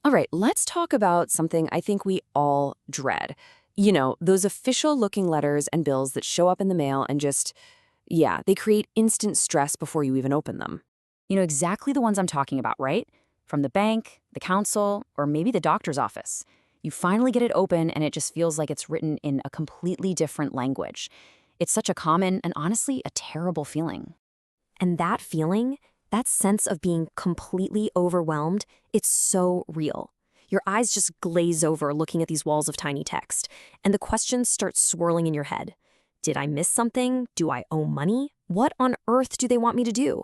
All right, let's talk about something I think we all dread. You know, those official looking letters and bills that show up in the mail and just, yeah, they create instant stress before you even open them. You know exactly the ones I'm talking about, right? From the bank, the council, or maybe the doctor's office. You finally get it open and it just feels like it's written in a completely different language. It's such a common and honestly a terrible feeling. And that feeling, that sense of being completely overwhelmed, it's so real. Your eyes just glaze over looking at these walls of tiny text, and the questions start swirling in your head. Did I miss something? Do I owe money? What on earth do they want me to do?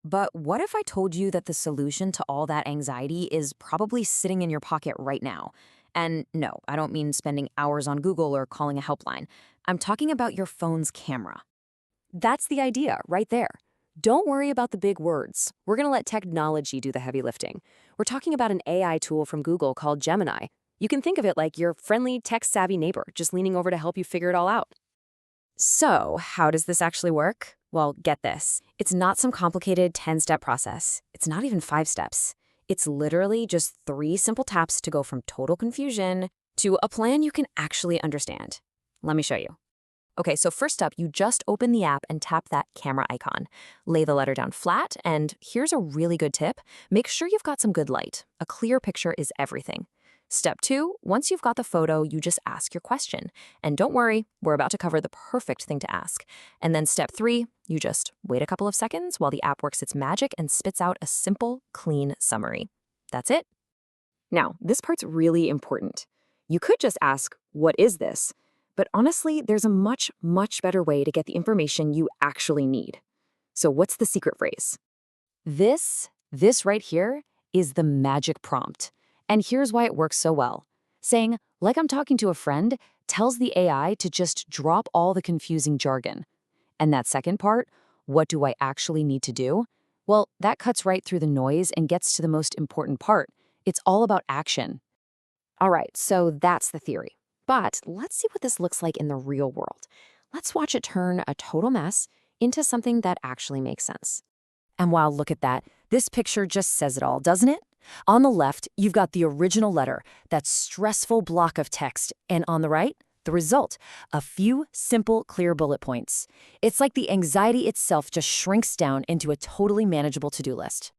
But what if I told you that the solution to all that anxiety is probably sitting in your pocket right now? And no, I don't mean spending hours on Google or calling a helpline. I'm talking about your phone's camera. That's the idea right there. Don't worry about the big words. We're going to let technology do the heavy lifting. We're talking about an AI tool from Google called Gemini. You can think of it like your friendly, tech-savvy neighbor just leaning over to help you figure it all out. So, how does this actually work? Well, get this. It's not some complicated 10-step process. It's not even 5 steps. It's literally just 3 simple taps to go from total confusion to a plan you can actually understand. Let me show you. Okay, so first up, you just open the app and tap that camera icon. Lay the letter down flat, and here's a really good tip. Make sure you've got some good light. A clear picture is everything. Step 2, once you've got the photo, you just ask your question. And don't worry, we're about to cover the perfect thing to ask. And then step 3, you just wait a couple of seconds while the app works its magic and spits out a simple, clean summary. That's it. Now, this part's really important. You could just ask, what is this? But honestly, there's a much, much better way to get the information you actually need. So what's the secret phrase? This right here is the magic prompt. And here's why it works so well. Saying, like I'm talking to a friend, tells the AI to just drop all the confusing jargon. And that second part, what do I actually need to do? Well, that cuts right through the noise and gets to the most important part. It's all about action. All right, so that's the theory. But let's see what this looks like in the real world. Let's watch it turn a total mess into something that actually makes sense. And wow, look at that. This picture just says it all, doesn't it? On the left, you've got the original letter, that stressful block of text, and on the right, the result, a few simple, clear bullet points. It's like the anxiety itself just shrinks down into a totally manageable to-do list.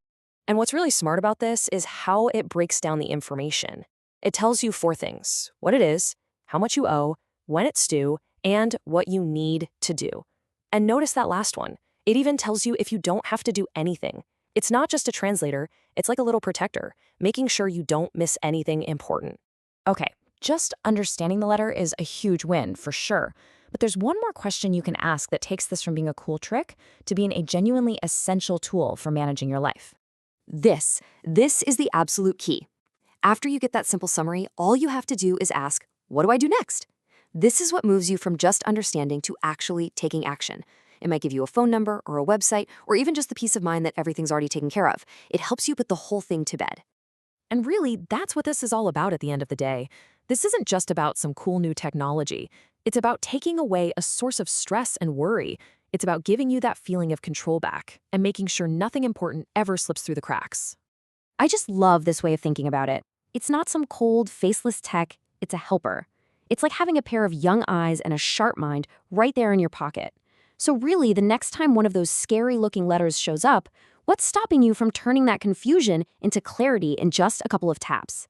And what's really smart about this is how it breaks down the information. It tells you 4 things: what it is, how much you owe, when it's due, and what you need to do. And notice that last one. It even tells you if you don't have to do anything. It's not just a translator, it's like a little protector, making sure you don't miss anything important. Okay, just understanding the letter is a huge win, for sure. But there's one more question you can ask that takes this from being a cool trick to being a genuinely essential tool for managing your life. This is the absolute key. After you get that simple summary, all you have to do is ask, what do I do next? This is what moves you from just understanding to actually taking action. It might give you a phone number or a website or even just the peace of mind that everything's already taken care of. It helps you put the whole thing to bed. And really, that's what this is all about at the end of the day. This isn't just about some cool new technology. It's about taking away a source of stress and worry. It's about giving you that feeling of control back and making sure nothing important ever slips through the cracks. I just love this way of thinking about it. It's not some cold, faceless tech, it's a helper. It's like having a pair of young eyes and a sharp mind right there in your pocket. So really, the next time one of those scary-looking letters shows up, what's stopping you from turning that confusion into clarity in just a couple of taps?